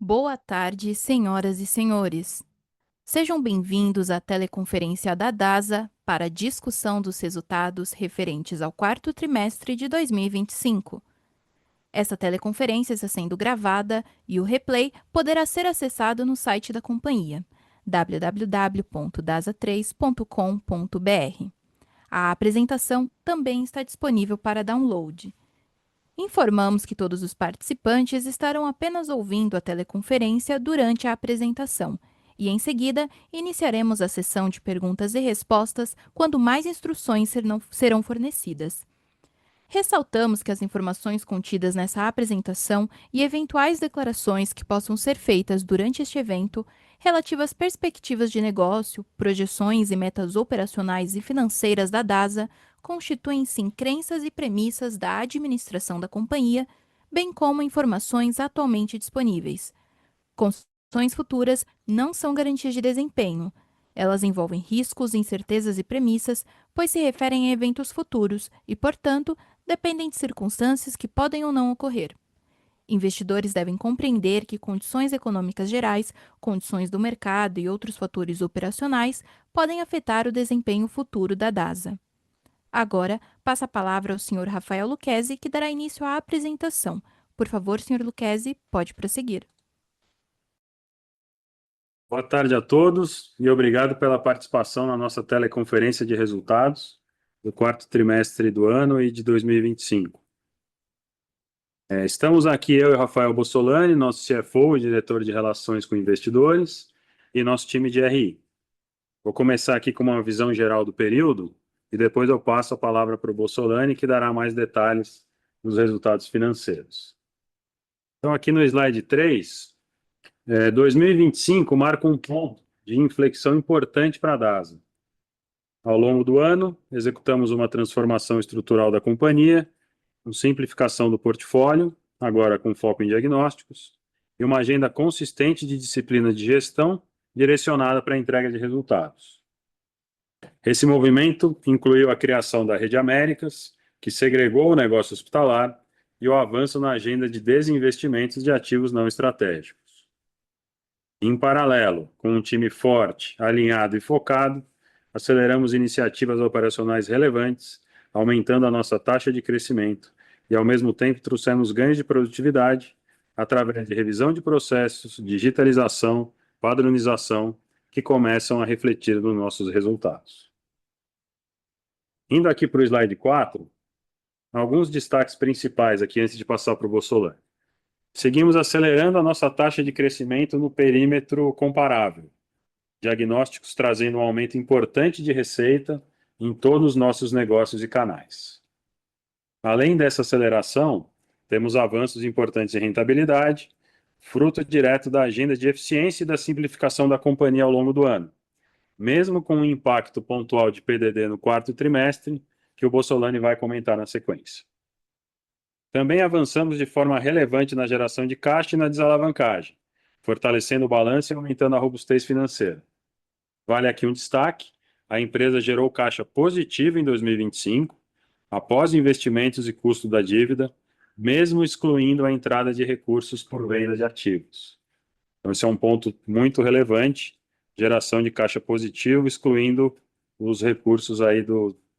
Boa tarde, senhoras e senhores. Sejam bem-vindos à teleconferência da DASA para a discussão dos resultados referentes ao quarto trimestre de 2025. Essa teleconferência está sendo gravada e o replay poderá ser acessado no site da companhia, www.dasa3.com.br. A apresentação também está disponível para download. Informamos que todos os participantes estarão apenas ouvindo a teleconferência durante a apresentação e, em seguida, iniciaremos a sessão de perguntas e respostas quando mais instruções serão fornecidas. Ressaltamos que as informações contidas nessa apresentação e eventuais declarações que possam ser feitas durante este evento, relativas às perspectivas de negócio, projeções e metas operacionais e financeiras da DASA, constituem sim crenças e premissas da administração da companhia, bem como informações atualmente disponíveis. Construções futuras não são garantias de desempenho. Elas envolvem riscos, incertezas e premissas, pois se referem a eventos futuros e, portanto, dependem de circunstâncias que podem ou não ocorrer. Investidores devem compreender que condições econômicas gerais, condições do mercado e outros fatores operacionais podem afetar o desempenho futuro da DASA. Agora, passo a palavra ao Sr. Rafael Lucchesi, que dará início à apresentação. Por favor, Sr. Lucchesi, pode prosseguir. Boa tarde a todos e obrigado pela participação na nossa teleconferência de resultados do quarto trimestre do ano e de 2025. Estamos aqui eu e Rafael Bossolani, nosso CFO e diretor de Relações com Investidores, e nosso time de RI. Vou começar aqui com uma visão geral do período e depois eu passo a palavra para o Bossolani, que dará mais detalhes dos resultados financeiros. Então, aqui no slide 3, 2025 marca um ponto de inflexão importante para a DASA. Ao longo do ano, executamos uma transformação estrutural da companhia, com simplificação do portfólio, agora com foco em diagnósticos, e uma agenda consistente de disciplina de gestão direcionada para a entrega de resultados. Esse movimento incluiu a criação da Rede Américas, que segregou o negócio hospitalar, e o avanço na agenda de desinvestimentos de ativos não estratégicos. Em paralelo, com um time forte, alinhado e focado, aceleramos iniciativas operacionais relevantes, aumentando a nossa taxa de crescimento e, ao mesmo tempo, trouxemos ganhos de produtividade através de revisão de processos, digitalização, padronização, que começam a refletir nos nossos resultados. Indo aqui para o slide 4, alguns destaques principais aqui antes de passar para o Bossolani. Seguimos acelerando a nossa taxa de crescimento no perímetro comparável. Diagnósticos trazendo um aumento importante de receita em todos os nossos negócios e canais. Além dessa aceleração, temos avanços importantes em rentabilidade, fruto direto da agenda de eficiência e da simplificação da companhia ao longo do ano, mesmo com um impacto pontual de PDD no quarto trimestre, que o Bossolani vai comentar na sequência. Também avançamos de forma relevante na geração de caixa e na desalavancagem, fortalecendo o balanço e aumentando a robustez financeira. Vale aqui um destaque: a empresa gerou caixa positivo em 2025, após investimentos e custo da dívida, mesmo excluindo a entrada de recursos por venda de ativos. Então, esse é um ponto muito relevante, geração de caixa positivo, excluindo os recursos aí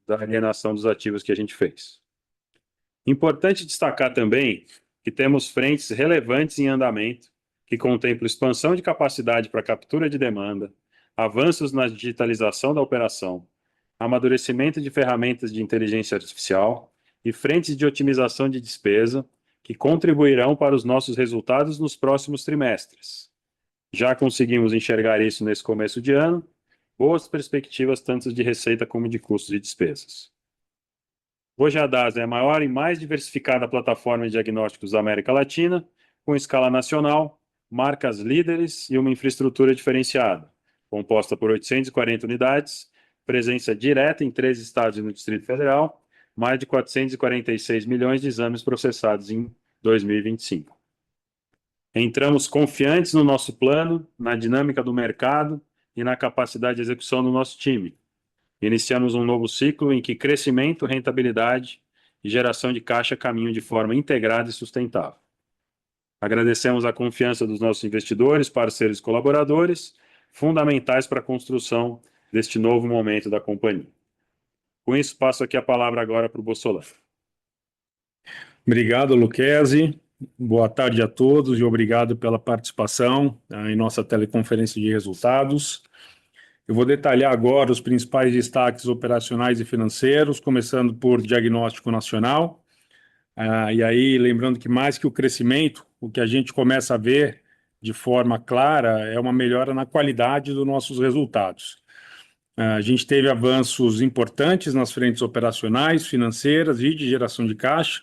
da alienação dos ativos que a gente fez. Importante destacar também que temos frentes relevantes em andamento, que contemplam expansão de capacidade para captura de demanda, avanços na digitalização da operação, amadurecimento de ferramentas de inteligência artificial e frentes de otimização de despesa que contribuirão para os nossos resultados nos próximos trimestres. Já conseguimos enxergar isso nesse começo de ano, boas perspectivas tanto de receita como de custos e despesas. Hoje a DASA é a maior e mais diversificada plataforma de diagnósticos da América Latina, com escala nacional, marcas líderes e uma infraestrutura diferenciada, composta por 840 unidades, presença direta em 13 estados e no Distrito Federal, mais de 446 milhões de exames processados em 2025. Entramos confiantes no nosso plano, na dinâmica do mercado e na capacidade de execução do nosso time. Iniciamos um novo ciclo em que crescimento, rentabilidade e geração de caixa caminham de forma integrada e sustentável. Agradecemos a confiança dos nossos investidores, parceiros e colaboradores, fundamentais para a construção deste novo momento da companhia. Com isso, passo aqui a palavra agora para o Bossolani. Obrigado, Lucchesi. Boa tarde a todos e obrigado pela participação em nossa teleconferência de resultados. Eu vou detalhar agora os principais destaques operacionais e financeiros, começando por diagnóstico nacional. E aí, lembrando que mais que o crescimento, o que a gente começa a ver de forma clara é uma melhora na qualidade dos nossos resultados. A gente teve avanços importantes nas frentes operacionais, financeiras e de geração de caixa,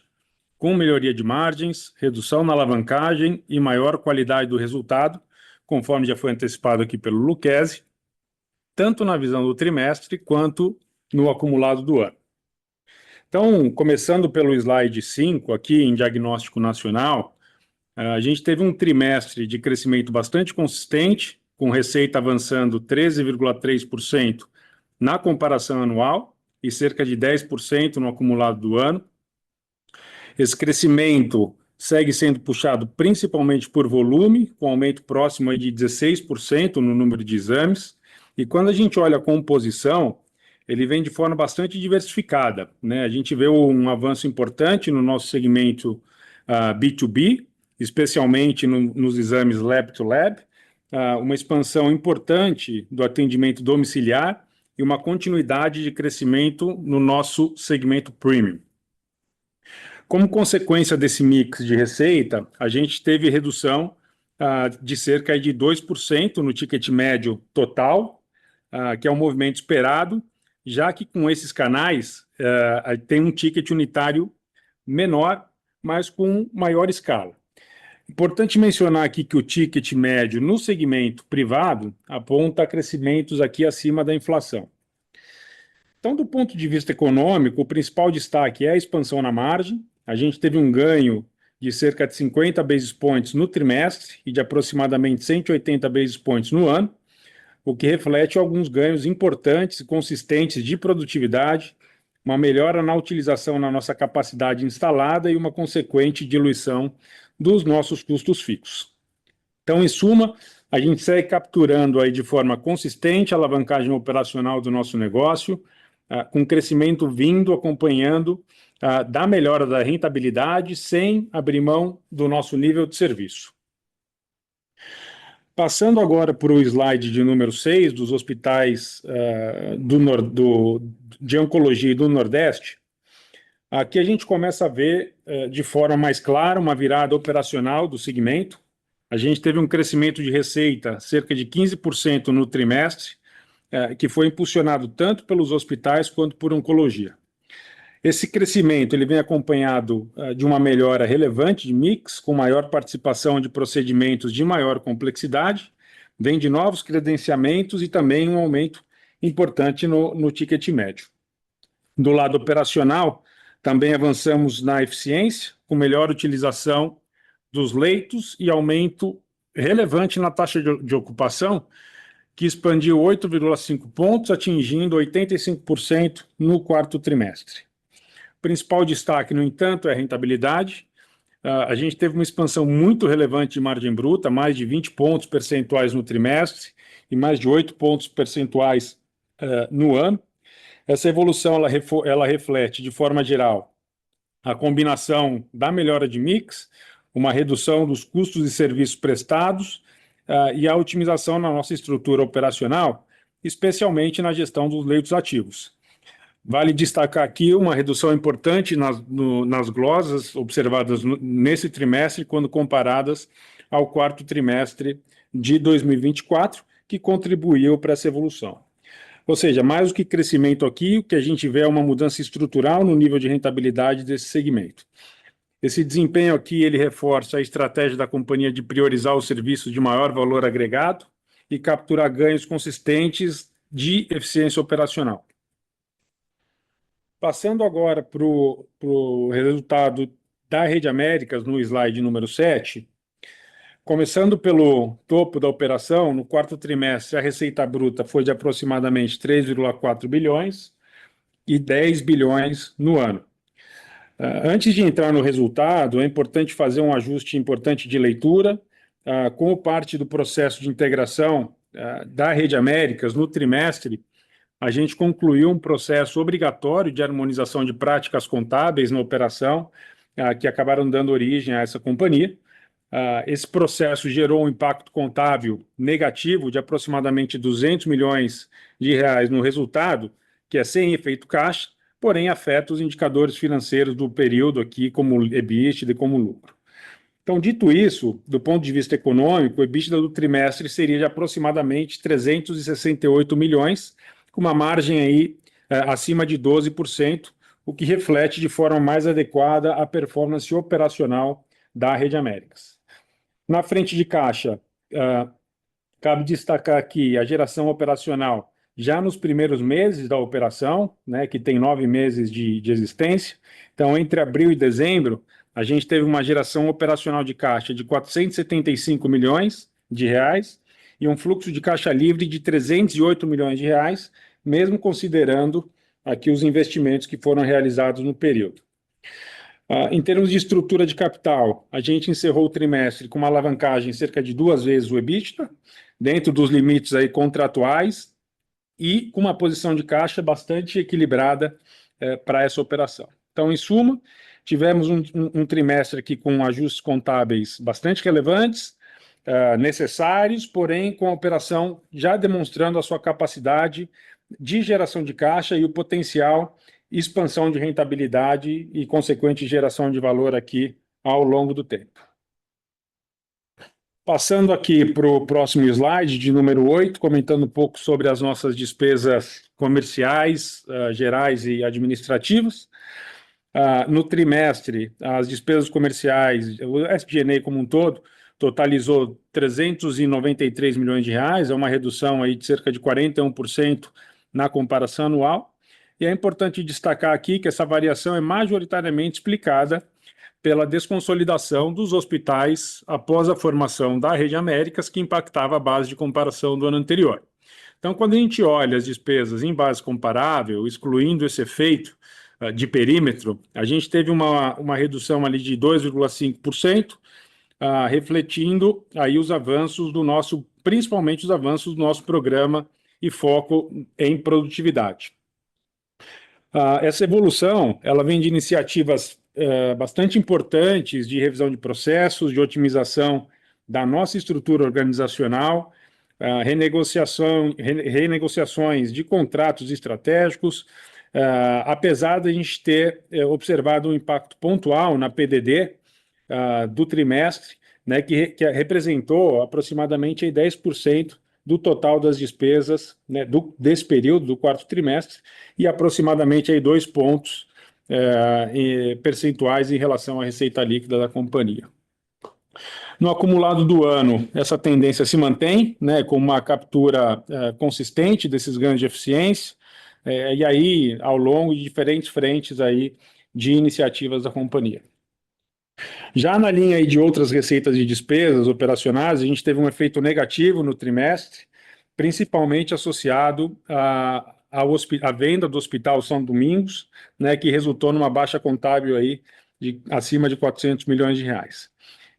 com melhoria de margens, redução na alavancagem e maior qualidade do resultado, conforme já foi antecipado aqui pelo Lucchesi, tanto na visão do trimestre quanto no acumulado do ano. Então, começando pelo slide 5, aqui em diagnóstico nacional, a gente teve um trimestre de crescimento bastante consistente, com receita avançando 13,3% na comparação anual e cerca de 10% no acumulado do ano. Esse crescimento segue sendo puxado principalmente por volume, com aumento próximo aí de 16% no número de exames. E quando a gente olha a composição, ele vem de forma bastante diversificada, né? A gente vê um avanço importante no nosso segmento B2B, especialmente nos exames Lab-to-Lab, uma expansão importante do atendimento domiciliar e uma continuidade de crescimento no nosso segmento Premium. Como consequência desse mix de receita, a gente teve redução de cerca de 2% no ticket médio total, que é um movimento esperado, já que com esses canais tem um ticket unitário menor, mas com maior escala. Importante mencionar aqui que o ticket médio no segmento privado aponta crescimentos aqui acima da inflação. Então, do ponto de vista econômico, o principal destaque é a expansão na margem. A gente teve um ganho de cerca de 50 basis points no trimestre e de aproximadamente 180 basis points no ano, o que reflete alguns ganhos importantes e consistentes de produtividade, uma melhora na utilização na nossa capacidade instalada e uma consequente diluição dos nossos custos fixos. Então, em suma, a gente segue capturando aí de forma consistente a alavancagem operacional do nosso negócio, com crescimento vindo acompanhando da melhora da rentabilidade sem abrir mão do nosso nível de serviço. Passando agora para o slide de número 6, dos hospitais de oncologia do Nordeste, aqui a gente começa a ver de forma mais clara uma virada operacional do segmento. A gente teve um crescimento de receita cerca de 15% no trimestre, que foi impulsionado tanto pelos hospitais quanto por oncologia. Esse crescimento ele vem acompanhado de uma melhora relevante de mix, com maior participação de procedimentos de maior complexidade, vem de novos credenciamentos e também um aumento importante no ticket médio. Do lado operacional, também avançamos na eficiência, com melhor utilização dos leitos e aumento relevante na taxa de ocupação, que expandiu 8,5 pontos, atingindo 85% no quarto trimestre. O principal destaque, no entanto, é a rentabilidade. A gente teve uma expansão muito relevante de margem bruta, mais de 20 pontos percentuais no trimestre e mais de 8 pontos percentuais no ano. Essa evolução ela reflete, de forma geral, a combinação da melhora de mix, uma redução dos custos de serviços prestados e a otimização na nossa estrutura operacional, especialmente na gestão dos leitos ativos. Vale destacar aqui uma redução importante nas glosas observadas nesse trimestre, quando comparadas ao quarto trimestre de 2024, que contribuiu para essa evolução. Ou seja, mais do que crescimento aqui, o que a gente vê é uma mudança estrutural no nível de rentabilidade desse segmento. Esse desempenho aqui ele reforça a estratégia da companhia de priorizar os serviços de maior valor agregado e capturar ganhos consistentes de eficiência operacional. Passando agora para o resultado da Rede Américas, no slide número 7, começando pelo topo da operação, no quarto trimestre a receita bruta foi de aproximadamente 3,4 bilhões e 10 bilhões no ano. Antes de entrar no resultado, é importante fazer um ajuste importante de leitura. Como parte do processo de integração da Rede Américas no trimestre, a gente concluiu um processo obrigatório de harmonização de práticas contábeis na operação, que acabaram dando origem a essa companhia. Esse processo gerou um impacto contábil negativo de aproximadamente 200 milhões de reais no resultado, que é sem efeito caixa, porém afeta os indicadores financeiros do período aqui, como EBITDA e como lucro. Então, dito isso, do ponto de vista econômico, o EBITDA do trimestre seria de aproximadamente 368 milhões, com uma margem aí acima de 12%, o que reflete de forma mais adequada a performance operacional da Rede Américas. Na frente de caixa, cabe destacar aqui a geração operacional já nos primeiros meses da operação, né, que tem 9 meses de existência. Então, entre abril e dezembro, a gente teve uma geração operacional de caixa de 475 milhões de reais e um fluxo de caixa livre de 308 milhões de reais, mesmo considerando aqui os investimentos que foram realizados no período. Em termos de estrutura de capital, a gente encerrou o trimestre com uma alavancagem cerca de 2 vezes o EBITDA, dentro dos limites aí contratuais e com uma posição de caixa bastante equilibrada para essa operação. Então, em suma, tivemos um trimestre aqui com ajustes contábeis bastante relevantes, necessários, porém com a operação já demonstrando a sua capacidade de geração de caixa e o potencial expansão de rentabilidade e consequente geração de valor aqui ao longo do tempo. Passando aqui para o próximo slide, de número 8, comentando um pouco sobre as nossas despesas comerciais, gerais e administrativas. No trimestre, as despesas comerciais, o SG&A como um todo, totalizou 393 milhões de reais, é uma redução aí de cerca de 41% na comparação anual. E é importante destacar aqui que essa variação é majoritariamente explicada pela desconsolidação dos hospitais após a formação da Rede Américas, que impactava a base de comparação do ano anterior. Então, quando a gente olha as despesas em base comparável, excluindo esse efeito de perímetro, a gente teve uma redução ali de 2,5%, refletindo aí os avanços do nosso, principalmente os avanços do nosso programa e foco em produtividade. Essa evolução, ela vem de iniciativas bastante importantes de revisão de processos, de otimização da nossa estrutura organizacional, renegociações de contratos estratégicos, apesar de a gente ter observado um impacto pontual na PDD do trimestre, né, que representou aproximadamente 10% do total das despesas, né, desse período, do quarto trimestre, e aproximadamente aí 2 pontos percentuais em relação à receita líquida da companhia. No acumulado do ano, essa tendência se mantém, né, com uma captura consistente desses ganhos de eficiência, e aí ao longo de diferentes frentes aí de iniciativas da companhia. Já na linha aí de outras receitas e despesas operacionais, a gente teve um efeito negativo no trimestre, principalmente associado à venda do Hospital São Domingos, né, que resultou numa baixa contábil aí de acima de 400 milhões de reais.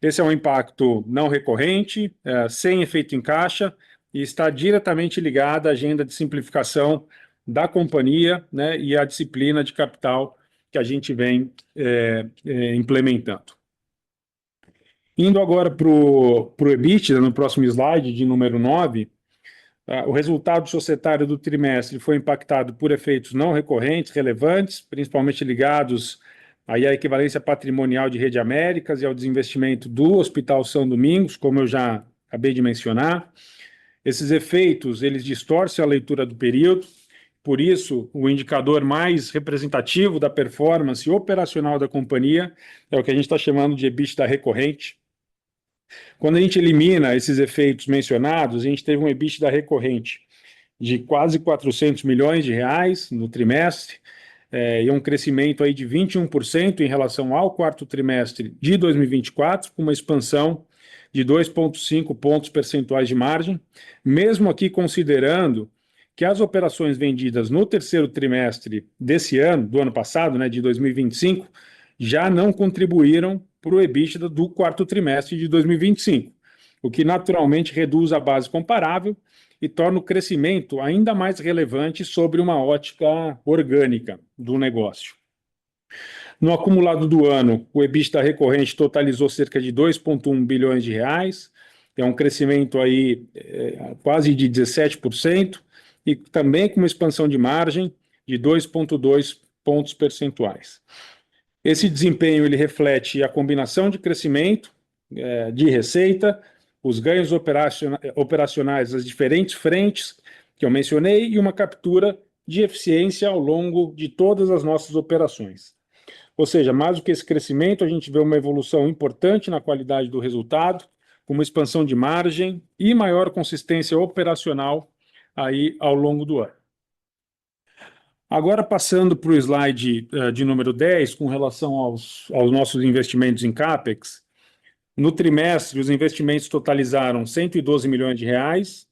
Esse é um impacto não recorrente, sem efeito em caixa, e está diretamente ligado à agenda de simplificação da companhia, né, e à disciplina de capital que a gente vem implementando. Indo agora para o EBITDA, no próximo slide, de número 9, o resultado societário do trimestre foi impactado por efeitos não recorrentes, relevantes, principalmente ligados aí à equivalência patrimonial de Rede Américas e ao desinvestimento do Hospital São Domingos, como eu já acabei de mencionar. Esses efeitos, eles distorcem a leitura do período, por isso, o indicador mais representativo da performance operacional da companhia é o que a gente está chamando de EBITDA recorrente. Quando a gente elimina esses efeitos mencionados, a gente teve um EBITDA recorrente de quase 400 milhões de reais no trimestre, e um crescimento aí de 21% em relação ao quarto trimestre de 2024, com uma expansão de 2,5 pontos percentuais de margem, mesmo aqui considerando que as operações vendidas no terceiro trimestre desse ano, do ano passado, né, de 2025, já não contribuíram para o EBITDA do quarto trimestre de 2025, o que naturalmente reduz a base comparável e torna o crescimento ainda mais relevante sobre uma ótica orgânica do negócio. No acumulado do ano, o EBITDA recorrente totalizou cerca de 2,1 bilhões de reais, é um crescimento aí quase de 17%, e também com uma expansão de margem de 2,2 pontos percentuais. Esse desempenho ele reflete a combinação de crescimento de receita, os ganhos operacionais das diferentes frentes que eu mencionei e uma captura de eficiência ao longo de todas as nossas operações. Ou seja, mais do que esse crescimento, a gente vê uma evolução importante na qualidade do resultado, com uma expansão de margem e maior consistência operacional aí ao longo do ano. Agora, passando para o slide de número 10, com relação aos nossos investimentos em CAPEX, no trimestre, os investimentos totalizaram 112 milhões de reais,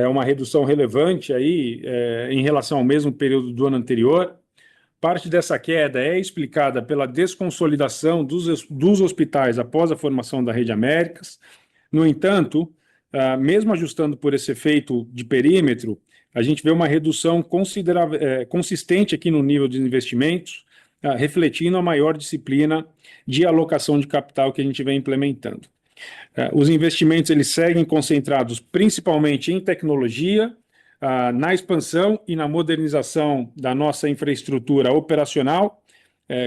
uma redução relevante aí, em relação ao mesmo período do ano anterior. Parte dessa queda é explicada pela desconsolidação dos hospitais após a formação da Rede Américas. No entanto, mesmo ajustando por esse efeito de perímetro, a gente vê uma redução consistente aqui no nível de investimentos, refletindo a maior disciplina de alocação de capital que a gente vem implementando. Os investimentos eles seguem concentrados principalmente em tecnologia, na expansão e na modernização da nossa infraestrutura operacional,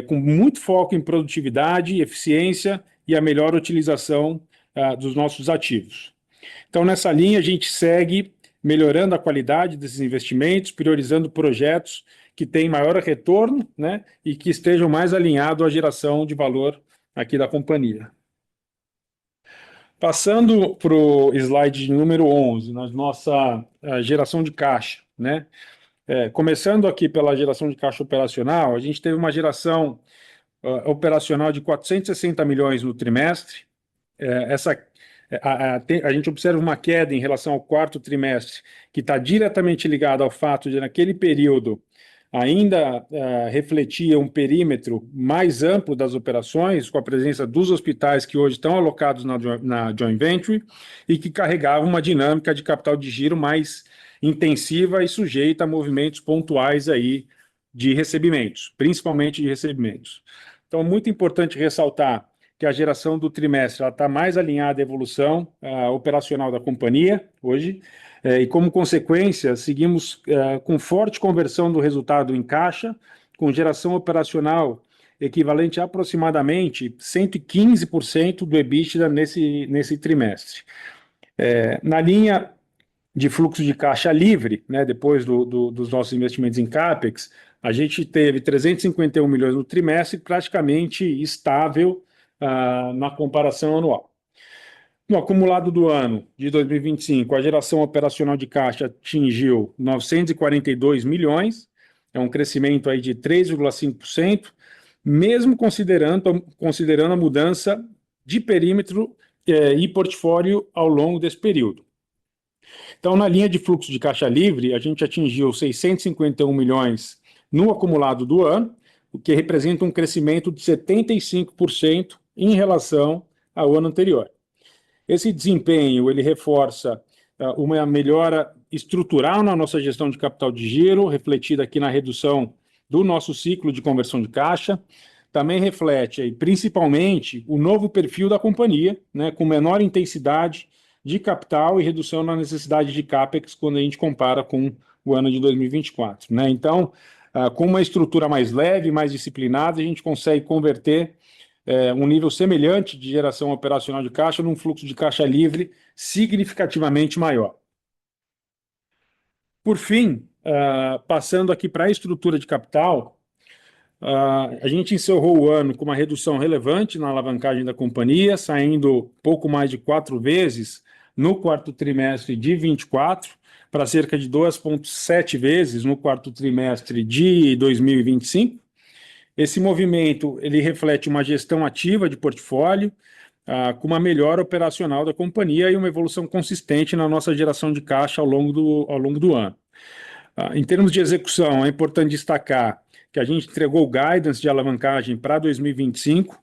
com muito foco em produtividade, eficiência e a melhor utilização dos nossos ativos. Então, nessa linha, a gente segue melhorando a qualidade desses investimentos, priorizando projetos que têm maior retorno, né, e que estejam mais alinhados à geração de valor aqui da companhia. Passando para o slide número 11, na nossa geração de caixa, né? Começando aqui pela geração de caixa operacional, a gente teve uma geração operacional de 460 milhões no trimestre. A gente observa uma queda em relação ao quarto trimestre, que está diretamente ligada ao fato de, naquele período, ainda refletia um perímetro mais amplo das operações, com a presença dos hospitais que hoje estão alocados na joint venture e que carregavam uma dinâmica de capital de giro mais intensiva e sujeita a movimentos pontuais aí de recebimentos, principalmente de recebimentos. Então, é muito importante ressaltar que a geração do trimestre está mais alinhada à evolução operacional da companhia hoje, e como consequência, seguimos com forte conversão do resultado em caixa, com geração operacional equivalente a aproximadamente 115% do EBITDA nesse trimestre. Na linha de fluxo de caixa livre, né, depois dos nossos investimentos em CAPEX, a gente teve 351 milhões no trimestre, praticamente estável na comparação anual. No acumulado do ano de 2025, a geração operacional de caixa atingiu 942 milhões, é um crescimento aí de 3,5%, mesmo considerando a mudança de perímetro e portfólio ao longo desse período. Então, na linha de fluxo de caixa livre, a gente atingiu 651 milhões no acumulado do ano, o que representa um crescimento de 75% em relação ao ano anterior. Esse desempenho ele reforça uma melhora estrutural na nossa gestão de capital de giro, refletida aqui na redução do nosso ciclo de conversão de caixa. Também reflete aí, principalmente o novo perfil da companhia, né, com menor intensidade de capital e redução na necessidade de CAPEX quando a gente compara com o ano de 2024. Né? Então, com uma estrutura mais leve, mais disciplinada, a gente consegue converter um nível semelhante de geração operacional de caixa num fluxo de caixa livre significativamente maior. Por fim, passando aqui para a estrutura de capital, a gente encerrou o ano com uma redução relevante na alavancagem da companhia, saindo pouco mais de 4 vezes no quarto trimestre de 24, para cerca de 2,7 vezes no quarto trimestre de 2025. Esse movimento ele reflete uma gestão ativa de portfólio, com uma melhora operacional da companhia e uma evolução consistente na nossa geração de caixa ao longo do ano. Em termos de execução, é importante destacar que a gente entregou o guidance de alavancagem para 2025,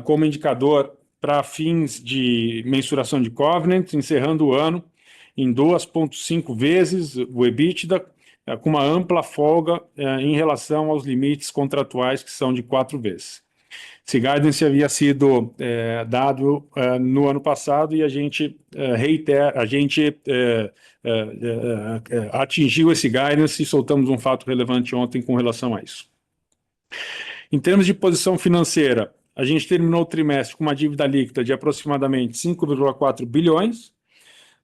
como indicador para fins de mensuração de covenant, encerrando o ano em 2,5 vezes o EBITDA, com uma ampla folga em relação aos limites contratuais, que são de 4 vezes. Esse guidance havia sido dado no ano passado e a gente atingiu esse guidance e soltamos um fato relevante ontem com relação a isso. Em termos de posição financeira, a gente terminou o trimestre com uma dívida líquida de aproximadamente 5,4 bilhões.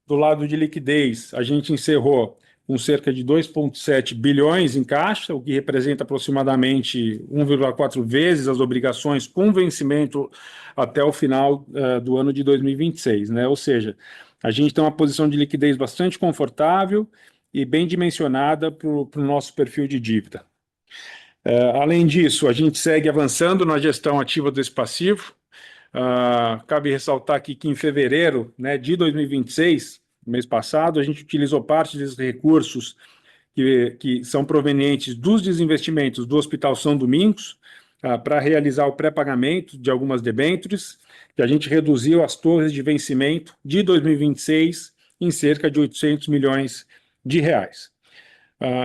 Do lado de liquidez, a gente encerrou com cerca de 2,7 bilhões em caixa, o que representa aproximadamente 1,4 vezes as obrigações com vencimento até o final do ano de 2026, né? Ou seja, a gente tem uma posição de liquidez bastante confortável e bem dimensionada para o nosso perfil de dívida. Além disso, a gente segue avançando na gestão ativa desse passivo. Cabe ressaltar aqui que em fevereiro, né, de 2026, mês passado, a gente utilizou parte desses recursos que são provenientes dos desinvestimentos do Hospital São Domingos para realizar o pré-pagamento de algumas debêntures, que a gente reduziu as torres de vencimento de 2026 em cerca de 800 milhões de reais.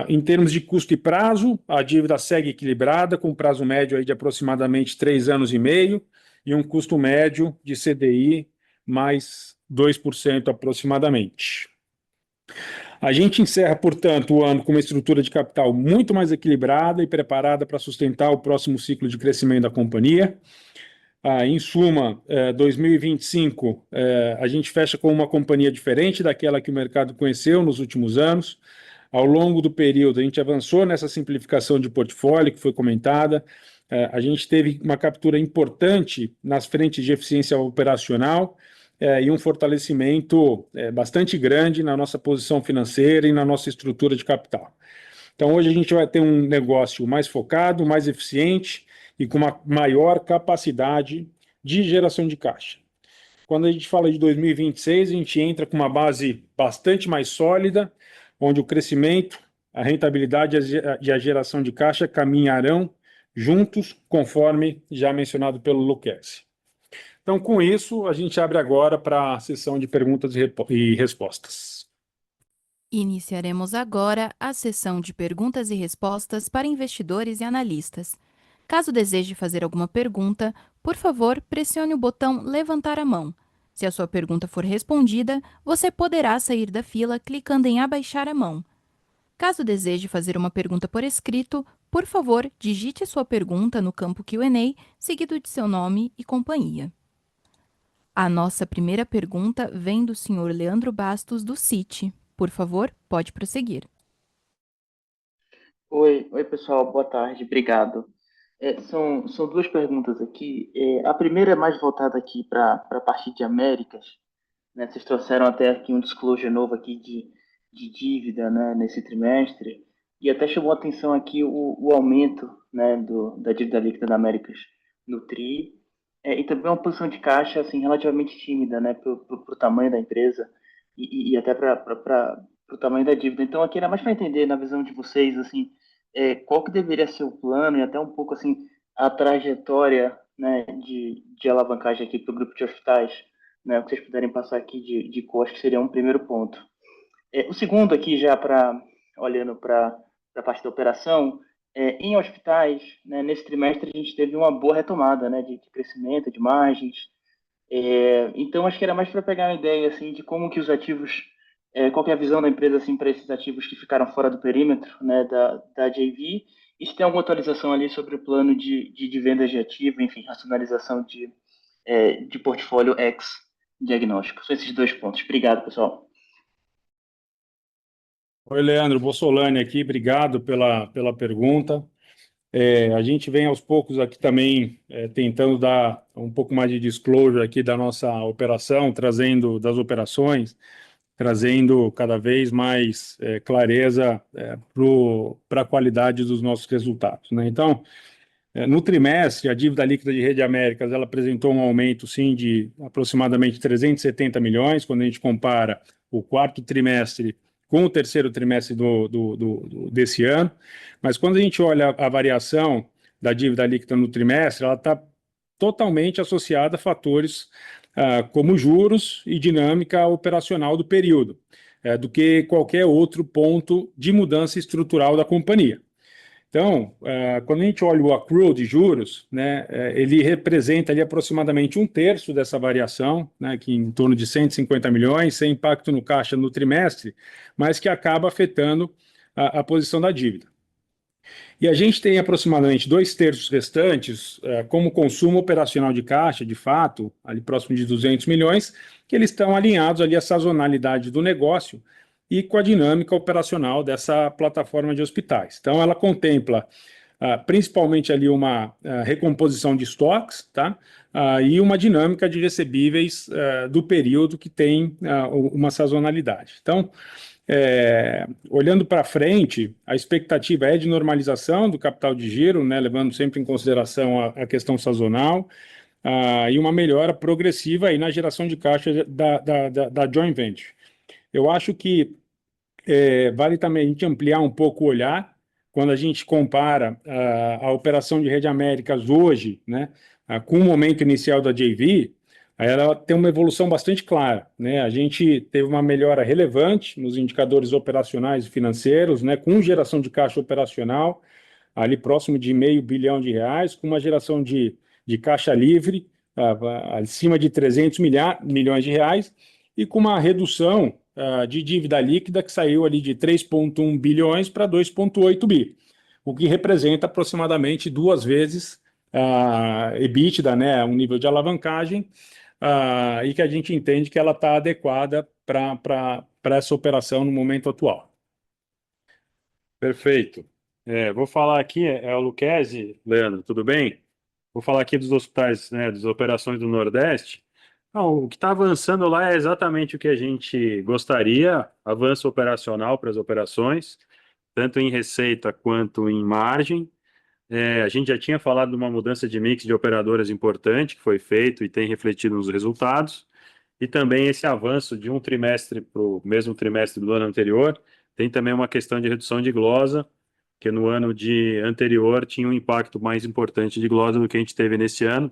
Em termos de custo e prazo, a dívida segue equilibrada, com prazo médio aí de aproximadamente 3 anos e meio e um custo médio de CDI mais 2% aproximadamente. A gente encerra, portanto, o ano com uma estrutura de capital muito mais equilibrada e preparada para sustentar o próximo ciclo de crescimento da companhia. Em suma, 2025, a gente fecha com uma companhia diferente daquela que o mercado conheceu nos últimos anos. Ao longo do período, a gente avançou nessa simplificação de portfólio que foi comentada. A gente teve uma captura importante nas frentes de eficiência operacional e um fortalecimento bastante grande na nossa posição financeira e na nossa estrutura de capital. Então, hoje a gente vai ter um negócio mais focado, mais eficiente e com uma maior capacidade de geração de caixa. Quando a gente fala de 2026, a gente entra com uma base bastante mais sólida, onde o crescimento, a rentabilidade e a geração de caixa caminharão juntos, conforme já mencionado pelo Lucchesi. Então, com isso, a gente abre agora para a sessão de perguntas e respostas. Iniciaremos agora a sessão de perguntas e respostas para investidores e analistas. Caso deseje fazer alguma pergunta, por favor, pressione o botão levantar a mão. Se a sua pergunta for respondida, você poderá sair da fila clicando em abaixar a mão. Caso deseje fazer uma pergunta por escrito, por favor, digite sua pergunta no campo Q&A, seguido de seu nome e companhia. A nossa primeira pergunta vem do senhor Leandro Bastos, do Citi. Por favor, pode prosseguir. Oi, pessoal, boa tarde, obrigado. São 2 perguntas aqui. A primeira é mais voltada aqui para a parte de Américas, né? Vocês trouxeram até aqui um disclosure novo aqui de dívida, né, nesse trimestre, e até chamou a atenção aqui o aumento, né, da dívida líquida da Américas no TRI, e também uma posição de caixa assim, relativamente tímida, né, para o tamanho da empresa e até para o tamanho da dívida. Então, aqui era mais para entender, na visão de vocês, assim, qual que deveria ser o plano e até um pouco assim, a trajetória, né, de alavancagem aqui para o grupo de hospitais, né, o que vocês puderem passar aqui de cor, acho que seria um primeiro ponto. O segundo aqui, já olhando para a parte da operação, em hospitais, né, nesse trimestre a gente teve uma boa retomada, né, de crescimento, de margens. Então, acho que era mais para pegar uma ideia assim, de como que os ativos, qual que é a visão da empresa assim, para esses ativos que ficaram fora do perímetro, né, da JV, e se tem alguma atualização ali sobre o plano de vendas de ativo, enfim, racionalização de portfólio ex-diagnóstico. São esses 2 pontos. Obrigado, pessoal. Oi, Leandro, Bossolani aqui, obrigado pela pergunta. A gente vem aos poucos aqui também tentando dar um pouco mais de disclosure aqui da nossa operação, trazendo das operações, trazendo cada vez mais clareza para a qualidade dos nossos resultados, né? Então, no trimestre, a dívida líquida de Rede Américas, ela apresentou um aumento, sim, de aproximadamente 370 milhões, quando a gente compara o quarto trimestre com o terceiro trimestre desse ano, mas quando a gente olha a variação da dívida líquida no trimestre, ela está totalmente associada a fatores como juros e dinâmica operacional do período, do que qualquer outro ponto de mudança estrutural da companhia. Então, quando a gente olha o accrual de juros, né, ele representa ali aproximadamente um terço dessa variação, né, que em torno de 150 milhões, sem impacto no caixa no trimestre, mas que acaba afetando a posição da dívida. E a gente tem aproximadamente dois terços restantes, como consumo operacional de caixa, de fato, ali próximo de 200 milhões, que eles estão alinhados ali à sazonalidade do negócio e com a dinâmica operacional dessa plataforma de hospitais. Então, ela contempla principalmente ali uma recomposição de estoques, tá? E uma dinâmica de recebíveis do período que tem uma sazonalidade. Então, olhando para frente, a expectativa é de normalização do capital de giro, né, levando sempre em consideração a questão sazonal, e uma melhora progressiva aí na geração de caixa da joint venture. Eu acho que vale também a gente ampliar um pouco o olhar quando a gente compara a operação de Rede Américas hoje, né, com o momento inicial da JV. Aí ela tem uma evolução bastante clara, né? A gente teve uma melhora relevante nos indicadores operacionais e financeiros, né, com geração de caixa operacional ali próximo de R$ 500 milhão, com uma geração de caixa livre acima de 300 milhões de reais e com uma redução de dívida líquida que saiu ali de 3,1 bilhões para 2,8 bi, o que representa aproximadamente 2 vezes EBITDA, né, um nível de alavancagem, e que a gente entende que ela está adequada para essa operação no momento atual. Perfeito. Vou falar aqui, o Lucchesi, Leandro, tudo bem? Vou falar aqui dos hospitais, né, das operações do Nordeste. Não, o que está avançando lá é exatamente o que a gente gostaria, avanço operacional para as operações, tanto em receita quanto em margem. A gente já tinha falado de uma mudança de mix de operadoras importante que foi feito e tem refletido nos resultados, e também esse avanço de um trimestre para o mesmo trimestre do ano anterior. Tem também uma questão de redução de glosa, que no ano anterior tinha um impacto mais importante de glosa do que a gente teve nesse ano.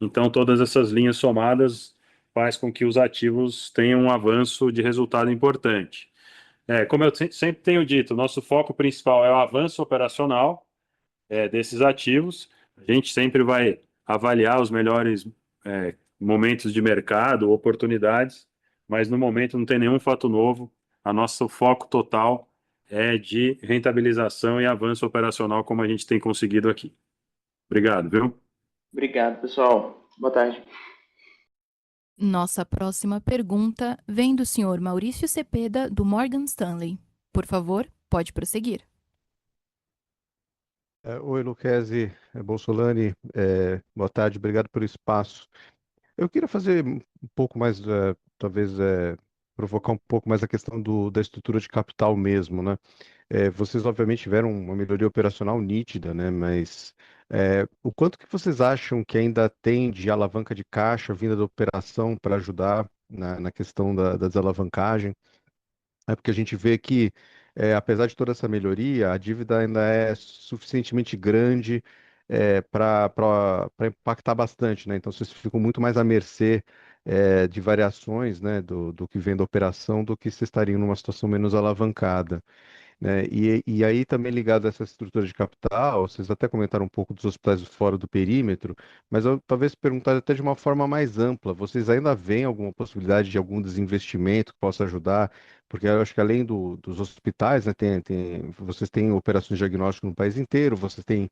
Então, todas essas linhas somadas faz com que os ativos tenham um avanço de resultado importante. Como eu sempre tenho dito, nosso foco principal é o avanço operacional desses ativos. A gente sempre vai avaliar os melhores momentos de mercado, oportunidades, mas no momento não tem nenhum fato novo. A nosso foco total é de rentabilização e avanço operacional, como a gente tem conseguido aqui. Obrigado, viu? Obrigado, pessoal. Boa tarde. Nossa próxima pergunta vem do senhor Maurício Cepeda, do Morgan Stanley. Por favor, pode prosseguir. Oi, Lucchesi, Bolsolani, boa tarde, obrigado pelo espaço. Eu queria fazer um pouco mais, talvez, provocar um pouco mais a questão da estrutura de capital mesmo, né? Vocês, obviamente, tiveram uma melhoria operacional nítida, né? Mas o quanto que vocês acham que ainda tem de alavanca de caixa vinda da operação para ajudar na questão da desalavancagem? Porque a gente vê que, apesar de toda essa melhoria, a dívida ainda é suficientemente grande para impactar bastante, né? Então, vocês ficam muito mais à mercê de variações, né, do que vem da operação do que vocês estariam numa situação menos alavancada, né? E aí também ligado a essa estrutura de capital, vocês até comentaram um pouco dos hospitais fora do perímetro, mas eu talvez perguntar até de uma forma mais ampla, vocês ainda veem alguma possibilidade de algum desinvestimento que possa ajudar? Porque eu acho que além dos hospitais, né, vocês têm operações de diagnóstico no país inteiro, vocês têm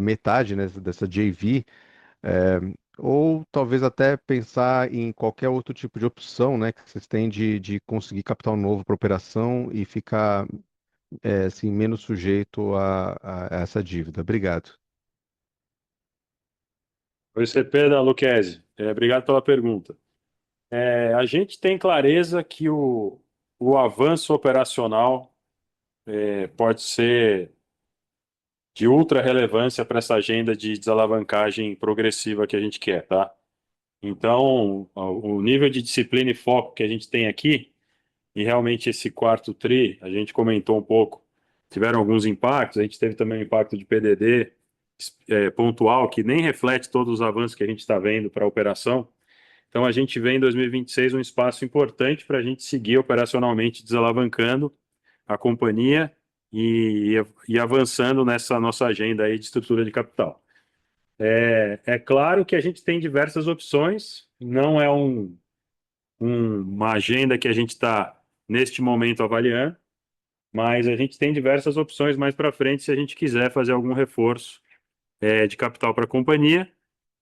metade, né, dessa JV, é, ou talvez até pensar em qualquer outro tipo de opção, né, que vocês têm de conseguir capital novo para operação e ficar assim, menos sujeito a essa dívida. Obrigado. Oi, Cepeda, Lucchesi. Obrigado pela pergunta. A gente tem clareza que o avanço operacional pode ser de ultra relevância para essa agenda de desalavancagem progressiva que a gente quer, tá? Então, o nível de disciplina e foco que a gente tem aqui e realmente esse quarto TRI, a gente comentou um pouco, tiveram alguns impactos, a gente teve também o impacto de PDD pontual, que nem reflete todos os avanços que a gente está vendo para a operação. Então, a gente vê em 2026 um espaço importante para a gente seguir operacionalmente desalavancando a companhia e avançando nessa nossa agenda aí de estrutura de capital. É claro que a gente tem diversas opções, não é uma agenda que a gente está, neste momento, avaliando, mas a gente tem diversas opções mais para frente se a gente quiser fazer algum reforço de capital para a companhia,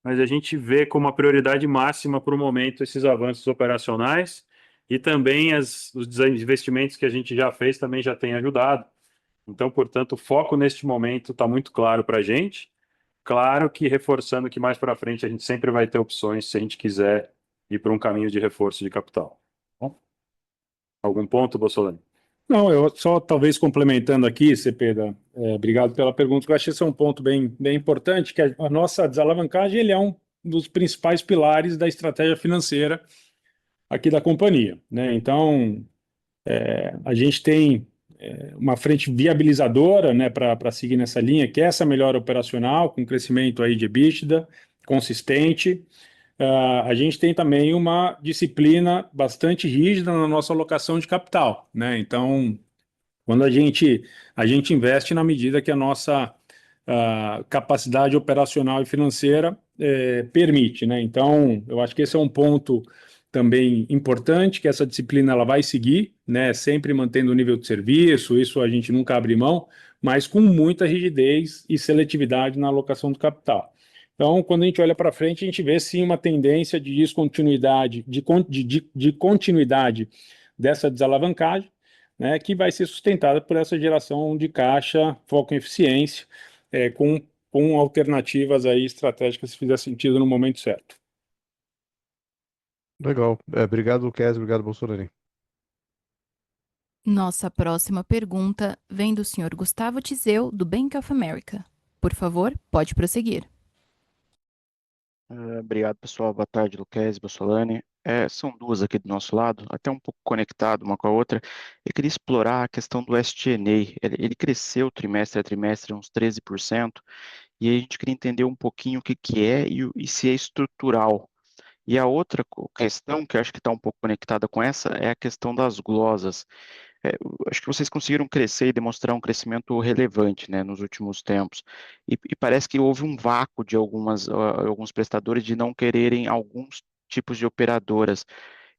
mas a gente vê como a prioridade máxima para o momento esses avanços operacionais e também os investimentos que a gente já fez também já tem ajudado. Então, portanto, o foco neste momento está muito claro para a gente. Claro que reforçando que mais para frente a gente sempre vai ter opções se a gente quiser ir para um caminho de reforço de capital. Bom, algum ponto, Bossolani? Não, eu só talvez complementando aqui, Cepeda, obrigado pela pergunta, eu acho que esse é um ponto bem importante, que a nossa desalavancagem ele é um dos principais pilares da estratégia financeira aqui da companhia, né? Então, a gente tem uma frente viabilizadora, né, para seguir nessa linha, que é essa melhora operacional, com crescimento aí de EBITDA consistente. A gente tem também uma disciplina bastante rígida na nossa alocação de capital, né? Então, quando a gente investe na medida que a nossa capacidade operacional e financeira permite, né? Então, eu acho que esse é um ponto também importante, que essa disciplina ela vai seguir, né? Sempre mantendo o nível de serviço, isso a gente nunca abre mão, mas com muita rigidez e seletividade na alocação do capital. Então, quando a gente olha para frente, a gente vê sim uma tendência de descontinuidade, de continuidade dessa desalavancagem, né, que vai ser sustentada por essa geração de caixa, foco em eficiência, com alternativas aí estratégicas se fizer sentido no momento certo. Legal. Obrigado, Kes, obrigado, Bolsonaro. Nossa próxima pergunta vem do senhor Gustavo Tiseu, do Bank of America. Por favor, pode prosseguir. Obrigado, pessoal. Boa tarde, Luquez, Bossolani. São duas aqui do nosso lado, até um pouco conectado uma com a outra. Eu queria explorar a questão do SG&A. Ele cresceu trimestre a trimestre uns 13%, e aí a gente queria entender um pouquinho o que que é e se é estrutural. E a outra questão, que eu acho que está um pouco conectada com essa, é a questão das glosas. Eu acho que vocês conseguiram crescer e demonstrar um crescimento relevante, né, nos últimos tempos. E parece que houve um vácuo de alguns prestadores de não quererem alguns tipos de operadoras.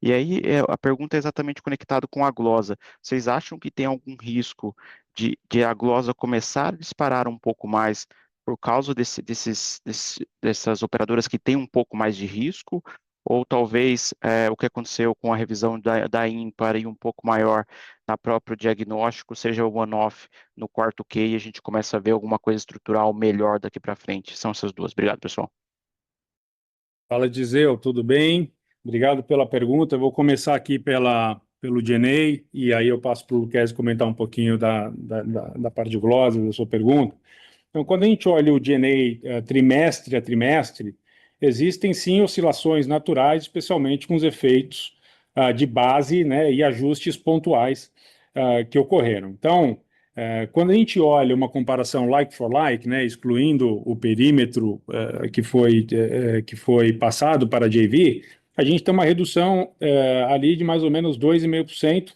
E aí a pergunta é exatamente conectada com a glosa. Vocês acham que tem algum risco de a glosa começar a disparar um pouco mais por causa dessas operadoras que têm um pouco mais de risco? Ou talvez o que aconteceu com a revisão da ímpar e um pouco maior na próprio diagnóstico seja o one-off no quarto Q e a gente começa a ver alguma coisa estrutural melhor daqui para frente? São essas duas. Obrigado, pessoal. Fala, Dizeu, tudo bem? Obrigado pela pergunta. Eu vou começar aqui pelo DNA, e aí eu passo para o Luquez comentar um pouquinho da parte de glosa da sua pergunta. Então, quando a gente olha o DNA trimestre a trimestre, existem sim oscilações naturais, especialmente com os efeitos de base, né, e ajustes pontuais que ocorreram. Então, quando a gente olha uma comparação like for like, né, excluindo o perímetro que foi passado para a JV, a gente tem uma redução ali de mais ou menos 2,5%,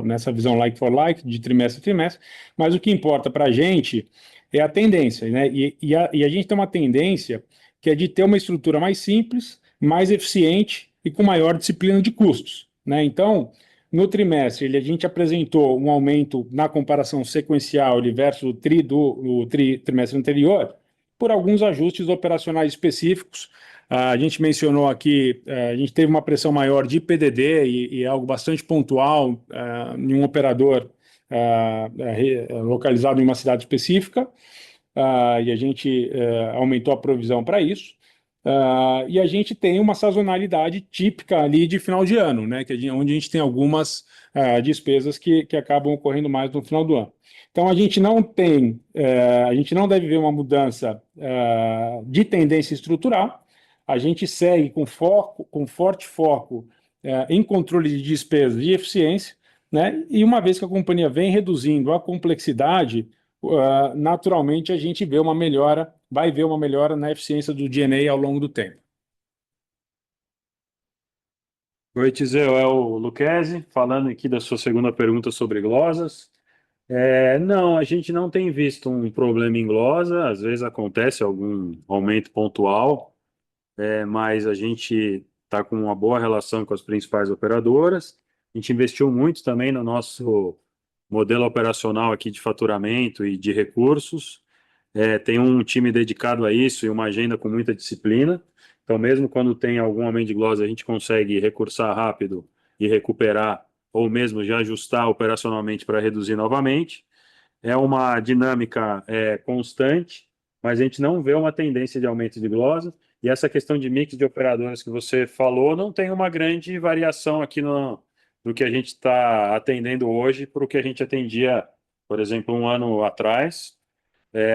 nessa visão like for like, de trimestre a trimestre, mas o que importa para a gente é a tendência, né? E a gente tem uma tendência que é de ter uma estrutura mais simples, mais eficiente e com maior disciplina de custos, né? Então, no trimestre, a gente apresentou um aumento na comparação sequencial versus o trimestre anterior, por alguns ajustes operacionais específicos. A gente mencionou aqui, a gente teve uma pressão maior de PDD e algo bastante pontual em um operador localizado em uma cidade específica, e a gente aumentou a provisão para isso. E a gente tem uma sazonalidade típica ali de final de ano, né, onde a gente tem algumas despesas que acabam ocorrendo mais no final do ano. Então a gente não deve ver uma mudança de tendência estrutural. A gente segue com forte foco em controle de despesas e eficiência, né? E uma vez que a companhia vem reduzindo a complexidade, naturalmente a gente vai ver uma melhora na eficiência do G&A ao longo do tempo. Oi, Tizeu, é o Luquezzi, falando aqui da sua segunda pergunta sobre glosas. Não, a gente não tem visto um problema em glosa, às vezes acontece algum aumento pontual, mas a gente está com uma boa relação com as principais operadoras. A gente investiu muito também no nosso modelo operacional aqui de faturamento e de recursos. Tem um time dedicado a isso e uma agenda com muita disciplina. Então, mesmo quando tem algum aumento de glosa, a gente consegue recursar rápido e recuperar, ou mesmo já ajustar operacionalmente para reduzir novamente. É uma dinâmica constante, mas a gente não vê uma tendência de aumento de glosa. E essa questão de mix de operadoras que você falou não tem uma grande variação aqui no que a gente está atendendo hoje para o que a gente atendia, por exemplo, um ano atrás.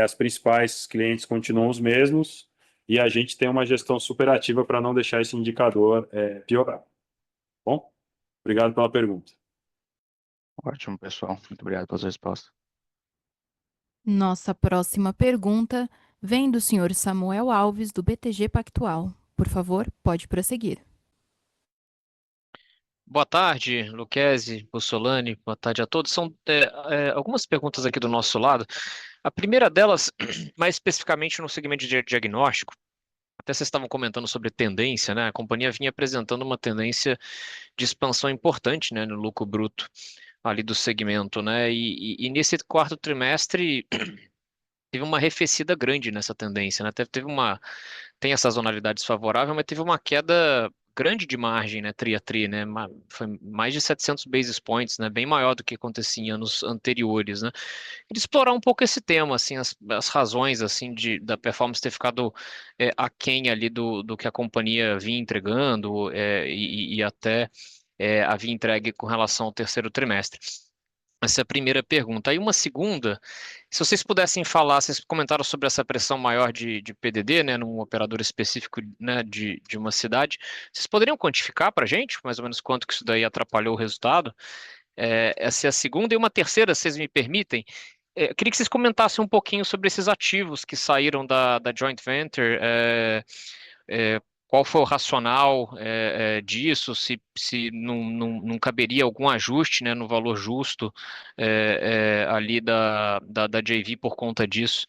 As principais clientes continuam os mesmos e a gente tem uma gestão superativa para não deixar esse indicador piorar. Bom, obrigado pela pergunta. Ótimo, pessoal. Muito obrigado pelas respostas. Nossa próxima pergunta vem do senhor Samuel Alves, do BTG Pactual. Por favor, pode prosseguir. Boa tarde, Luquezzi, Bussolani, boa tarde a todos. São algumas perguntas aqui do nosso lado. A primeira delas, mais especificamente no segmento de diagnóstico, até vocês estavam comentando sobre tendência, né? A companhia vinha apresentando uma tendência de expansão importante, né, no lucro bruto ali do segmento, né? E nesse quarto trimestre teve uma arrefecida grande nessa tendência, né? Tem a sazonalidade favorável, mas teve uma queda grande de margem, né, tri a tri, né, foi mais de 700 basis points, né, bem maior do que acontecia em anos anteriores, né. Queria explorar um pouco esse tema, assim, as razões, assim, da performance ter ficado aquém ali do que a companhia vinha entregando e até havia entregue com relação ao terceiro trimestre. Essa é a primeira pergunta. Aí uma segunda, se vocês pudessem falar, vocês comentaram sobre essa pressão maior de PDD, né, num operador específico, né, de uma cidade. Vocês poderiam quantificar para a gente, mais ou menos, quanto que isso daí atrapalhou o resultado? Essa é a segunda. E uma terceira, se vocês me permitem, eu queria que vocês comentassem um pouquinho sobre esses ativos que saíram da joint venture, qual foi o racional disso, se não caberia algum ajuste, né, no valor justo ali da JV por conta disso,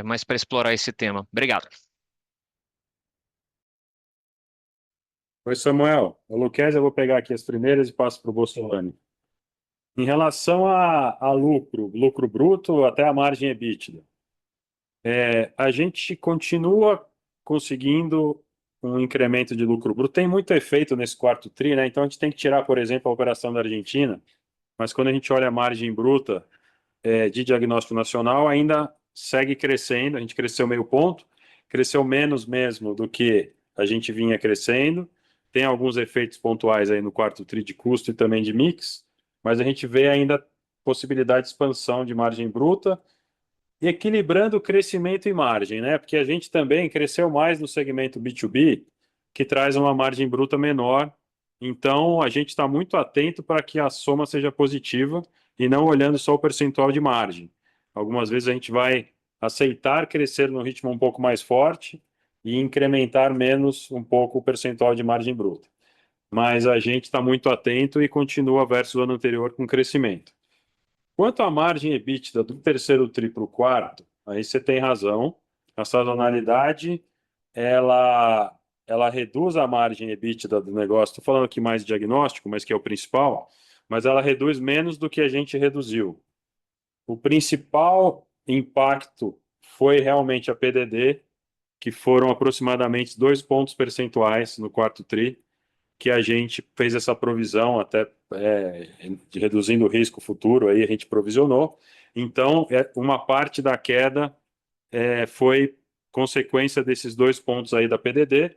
mas para explorar esse tema. Obrigado. Oi, Samuel. O Luquezzi, eu vou pegar aqui as primeiras e passo para o Bussolani. Em relação a lucro bruto até a margem EBITDA, a gente continua conseguindo um incremento de lucro bruto. Tem muito efeito nesse quarto tri, né? Então a gente tem que tirar, por exemplo, a operação da Argentina, mas quando a gente olha a margem bruta de diagnóstico nacional, ainda segue crescendo. A gente cresceu meio ponto, cresceu menos mesmo do que a gente vinha crescendo. Tem alguns efeitos pontuais aí no quarto tri de custo e também de mix, mas a gente vê ainda possibilidade de expansão de margem bruta e equilibrando crescimento e margem, né? Porque a gente também cresceu mais no segmento B2B, que traz uma margem bruta menor. Então, a gente está muito atento para que a soma seja positiva e não olhando só o percentual de margem. Algumas vezes a gente vai aceitar crescer no ritmo um pouco mais forte e incrementar menos um pouco o percentual de margem bruta. Mas a gente está muito atento e continua versus o ano anterior com crescimento. Quanto à margem EBITDA do terceiro tri para o quarto, aí você tem razão. A sazonalidade, ela reduz a margem EBITDA do negócio. Estou falando aqui mais de diagnóstico, mas que é o principal, mas ela reduz menos do que a gente reduziu. O principal impacto foi realmente a PDD, que foram aproximadamente 2 pontos percentuais no quarto tri, que a gente fez essa provisão até reduzindo o risco futuro, aí a gente provisionou. Então, uma parte da queda foi consequência desses 2 pontos aí da PDD,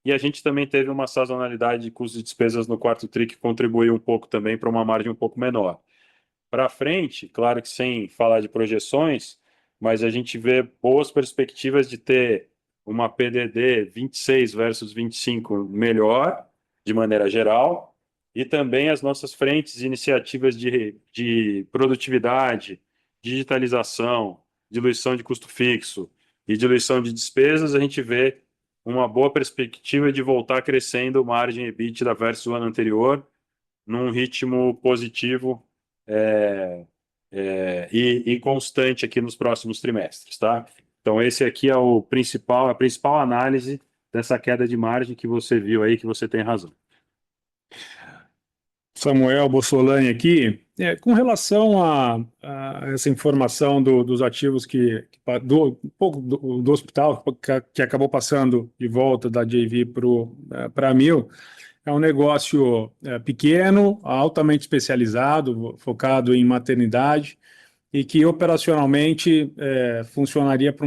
e a gente também teve uma sazonalidade de custos e despesas no quarto tri que contribuiu um pouco também para uma margem um pouco menor. Para frente, claro que sem falar de projeções, mas a gente vê boas perspectivas de ter uma PDD 26 versus 25 melhor, de maneira geral, e também as nossas frentes e iniciativas de produtividade, digitalização, diluição de custo fixo e diluição de despesas, a gente vê uma boa perspectiva de voltar crescendo margem EBITDA versus o ano anterior, num ritmo positivo e constante aqui nos próximos trimestres, tá? Então, esse aqui é a principal análise dessa queda de margem que você viu aí, que você tem razão. Samuel Bossolani aqui, com relação a essa informação dos ativos um pouco do hospital que acabou passando de volta da JV para a Amil, é um negócio pequeno, altamente especializado, focado em maternidade e que operacionalmente funcionaria para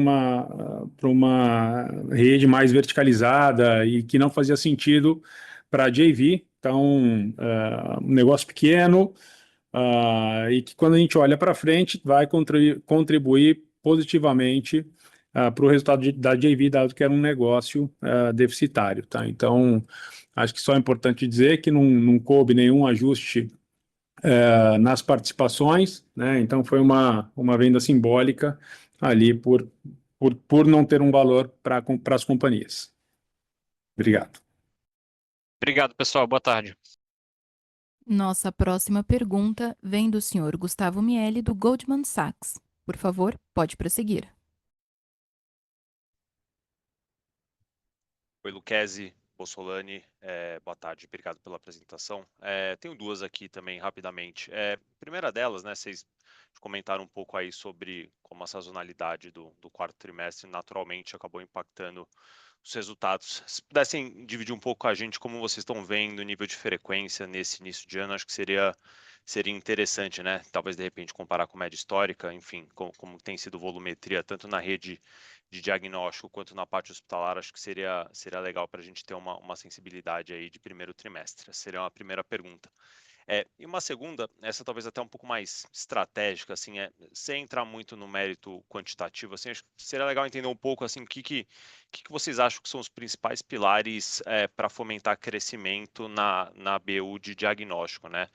uma rede mais verticalizada e que não fazia sentido para a JV. Então, um negócio pequeno e que quando a gente olha para frente vai contribuir positivamente para o resultado da JV, dado que era um negócio deficitário, tá? Então, acho que só é importante dizer que não coube nenhum ajuste nas participações, né? Então foi uma venda simbólica ali por não ter um valor para as companhias. Obrigado. Obrigado, pessoal. Boa tarde. Nossa próxima pergunta vem do senhor Gustavo Miele, do Goldman Sachs. Por favor, pode prosseguir. Oi, Lucchesi, Bossolani, boa tarde, obrigado pela apresentação. Tenho duas aqui também, rapidamente. A primeira delas, né, vocês comentaram um pouco aí sobre como a sazonalidade do quarto trimestre naturalmente acabou impactando os resultados. Se pudessem dividir um pouco com a gente como vocês estão vendo o nível de frequência nesse início de ano, acho que seria interessante, né? Talvez, de repente, comparar com média histórica, enfim, como tem sido volumetria, tanto na rede de diagnóstico quanto na parte hospitalar, acho que seria legal para a gente ter uma sensibilidade aí de primeiro trimestre. Essa seria uma primeira pergunta. E uma segunda, essa talvez até um pouco mais estratégica, assim, sem entrar muito no mérito quantitativo, assim, acho que seria legal entender um pouco, assim, o que vocês acham que são os principais pilares para fomentar crescimento na BU de diagnóstico, né?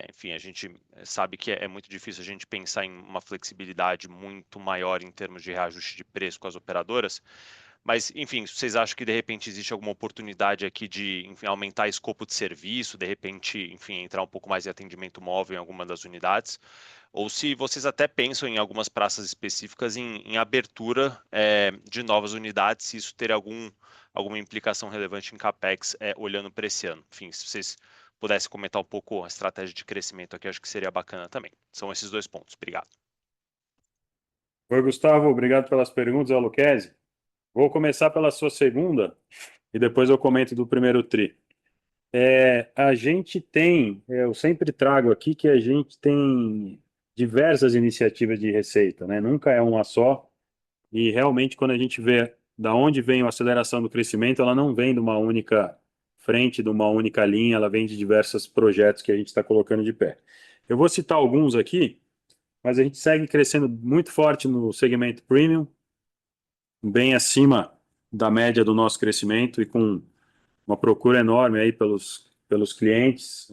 Enfim, a gente sabe que é muito difícil a gente pensar em uma flexibilidade muito maior em termos de reajuste de preço com as operadoras, mas, enfim, vocês acham que de repente existe alguma oportunidade aqui de, enfim, aumentar escopo de serviço, de repente, enfim, entrar um pouco mais em atendimento móvel em alguma das unidades? Ou se vocês até pensam em algumas praças específicas em abertura de novas unidades, se isso ter alguma implicação relevante em CapEx olhando para esse ano. Enfim, se vocês pudessem comentar um pouco a estratégia de crescimento aqui, acho que seria bacana também. São esses dois pontos. Obrigado. Oi, Gustavo, obrigado pelas perguntas, Lucchesi. Vou começar pela sua segunda e depois eu comento do primeiro tri. A gente tem, eu sempre trago aqui que a gente tem diversas iniciativas de receita, né? Nunca é uma só. E realmente, quando a gente vê da onde vem a aceleração do crescimento, ela não vem de uma única frente, de uma única linha, ela vem de diversos projetos que a gente está colocando de pé. Eu vou citar alguns aqui, mas a gente segue crescendo muito forte no segmento premium, bem acima da média do nosso crescimento e com uma procura enorme aí pelos clientes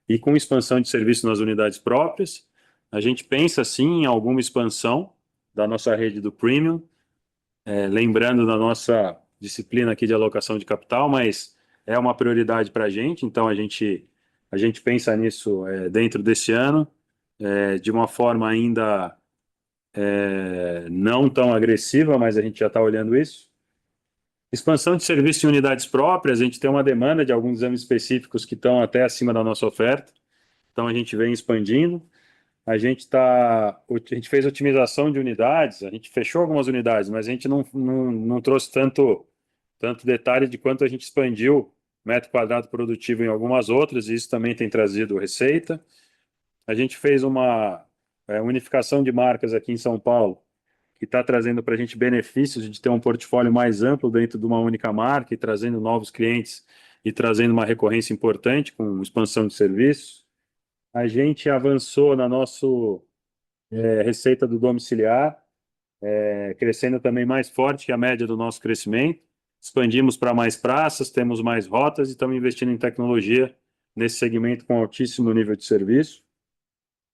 e com expansão de serviço nas unidades próprias. A gente pensa, sim, em alguma expansão da nossa rede do Premium, lembrando da nossa disciplina aqui de alocação de capital, mas é uma prioridade para a gente, então a gente pensa nisso dentro desse ano, de uma forma ainda não tão agressiva, mas a gente já está olhando isso. Expansão de serviço em unidades próprias, a gente tem uma demanda de alguns exames específicos que estão até acima da nossa oferta, então a gente vem expandindo. A gente fez otimização de unidades, a gente fechou algumas unidades, mas a gente não trouxe tanto detalhe de quanto a gente expandiu metro quadrado produtivo em algumas outras, e isso também tem trazido receita. A gente fez uma unificação de marcas aqui em São Paulo, que está trazendo para a gente benefícios de ter um portfólio mais amplo dentro de uma única marca e trazendo novos clientes e trazendo uma recorrência importante com expansão de serviços. A gente avançou na nossa receita do domiciliar, crescendo também mais forte que a média do nosso crescimento. expandimos para mais praças, temos mais rotas e estamos investindo em tecnologia nesse segmento com altíssimo nível de serviço.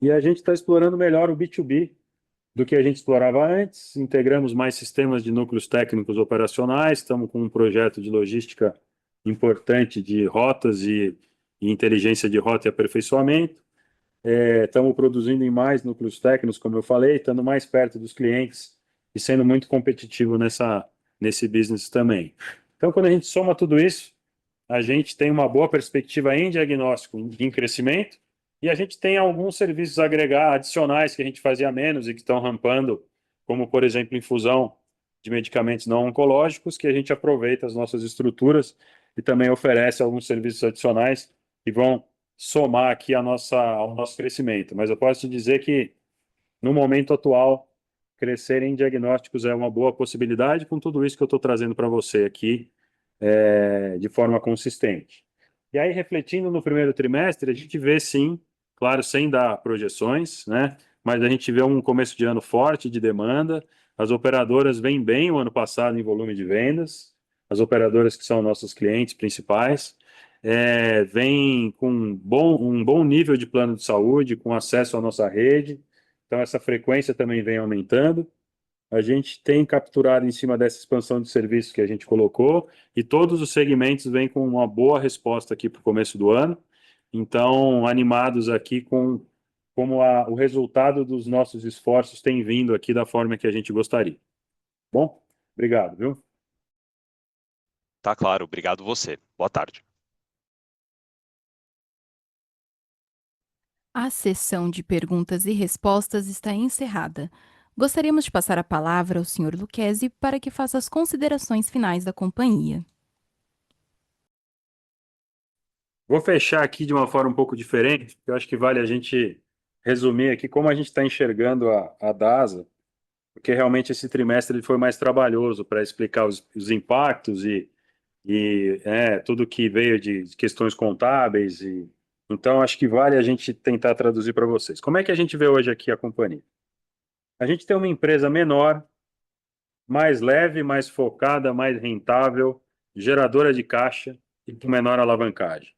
E a gente está explorando melhor o B2B do que a gente explorava antes, integramos mais sistemas de núcleos técnicos operacionais, estamos com um projeto de logística importante de rotas e inteligência de rota e aperfeiçoamento. Estamos produzindo em mais núcleos técnicos, como eu falei, estando mais perto dos clientes e sendo muito competitivo nesse business também. Então, quando a gente soma tudo isso, a gente tem uma boa perspectiva em diagnóstico, em crescimento, e a gente tem alguns serviços agregados adicionais que a gente fazia menos e que estão rampando, como, por exemplo, infusão de medicamentos não oncológicos, que a gente aproveita as nossas estruturas e também oferece alguns serviços adicionais que vão somar aqui ao nosso crescimento. Mas eu posso te dizer que, no momento atual, crescer em diagnósticos é uma boa possibilidade com tudo isso que eu estou trazendo para você aqui, de forma consistente. E aí, refletindo no primeiro trimestre, a gente vê sim, claro, sem dar projeções, né? Mas a gente vê um começo de ano forte de demanda. As operadoras vêm bem o ano passado em volume de vendas, as operadoras que são nossos clientes principais, vêm com um bom nível de plano de saúde, com acesso à nossa rede. Então, essa frequência também vem aumentando. A gente tem capturado em cima dessa expansão de serviços que a gente colocou e todos os segmentos vêm com uma boa resposta aqui para o começo do ano. Então, animados aqui com como o resultado dos nossos esforços tem vindo aqui da forma que a gente gostaria. Bom, obrigado, viu? Tá claro, obrigado você. Boa tarde. A sessão de perguntas e respostas está encerrada. Gostaríamos de passar a palavra ao Sr. Lucchesi para que faça as considerações finais da companhia. Vou fechar aqui de uma forma um pouco diferente, porque eu acho que vale a gente resumir aqui como a gente está enxergando a DASA, porque realmente esse trimestre ele foi mais trabalhoso para explicar os impactos e tudo que veio de questões contábeis. Então, acho que vale a gente tentar traduzir para vocês. Como é que a gente vê hoje aqui a companhia? A gente tem uma empresa menor, mais leve, mais focada, mais rentável, geradora de caixa e com menor alavancagem.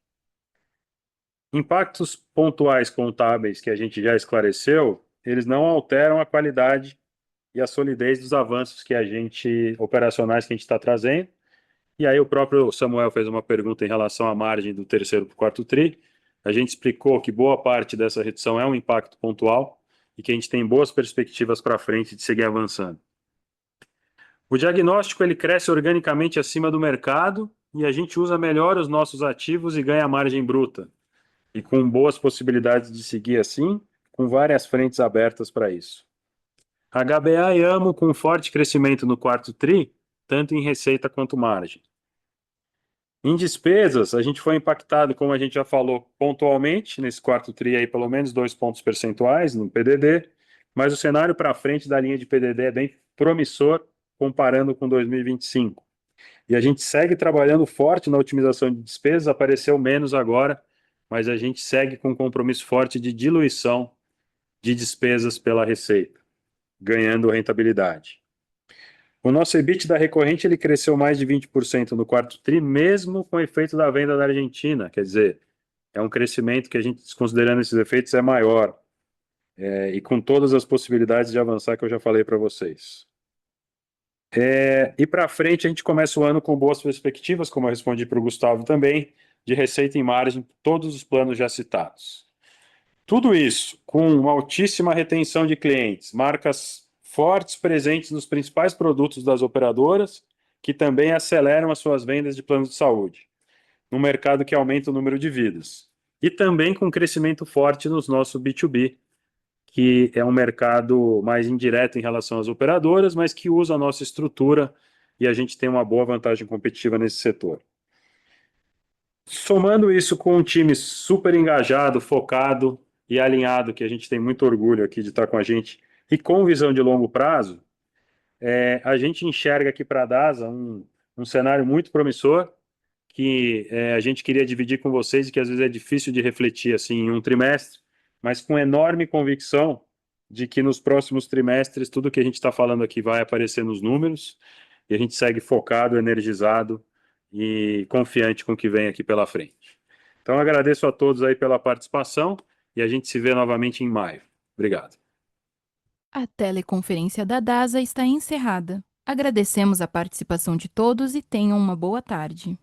Impactos pontuais contábeis que a gente já esclareceu, eles não alteram a qualidade e a solidez dos avanços operacionais que a gente está trazendo. E aí o próprio Samuel fez uma pergunta em relação à margem do terceiro para o quarto tri. A gente explicou que boa parte dessa redução é um impacto pontual e que a gente tem boas perspectivas para frente de seguir avançando. O diagnóstico ele cresce organicamente acima do mercado e a gente usa melhor os nossos ativos e ganha margem bruta. E com boas possibilidades de seguir assim, com várias frentes abertas para isso. HBA e Amo com forte crescimento no quarto tri, tanto em receita quanto margem. Em despesas, a gente foi impactado, como a gente já falou, pontualmente, nesse quarto tri aí, pelo menos 2 pontos percentuais no PDD, mas o cenário para frente da linha de PDD é bem promissor comparando com 2025. E a gente segue trabalhando forte na otimização de despesas, apareceu menos agora, mas a gente segue com um compromisso forte de diluição de despesas pela receita, ganhando rentabilidade. O nosso EBITDA recorrente ele cresceu mais de 20% no quarto tri, mesmo com o efeito da venda da Argentina, quer dizer, é um crescimento que a gente, desconsiderando esses efeitos, é maior, e com todas as possibilidades de avançar que eu já falei para vocês. E para frente a gente começa o ano com boas perspectivas, como eu respondi para o Gustavo também, de receita e margem, todos os planos já citados. Tudo isso com uma altíssima retenção de clientes, marcas fortes presentes nos principais produtos das operadoras, que também aceleram as suas vendas de planos de saúde, num mercado que aumenta o número de vidas. E também com crescimento forte nos nossos B2B, que é um mercado mais indireto em relação às operadoras, mas que usa a nossa estrutura e a gente tem uma boa vantagem competitiva nesse setor. Somando isso com um time super engajado, focado e alinhado, que a gente tem muito orgulho aqui de estar com a gente, e com visão de longo prazo, a gente enxerga aqui para a DASA um cenário muito promissor, que a gente queria dividir com vocês e que às vezes é difícil de refletir assim em um trimestre, mas com enorme convicção de que nos próximos trimestres tudo que a gente está falando aqui vai aparecer nos números e a gente segue focado, energizado e confiante com o que vem aqui pela frente. Então, agradeço a todos aí pela participação e a gente se vê novamente em maio. Obrigado. A teleconferência da DASA está encerrada. Agradecemos a participação de todos e tenham uma boa tarde.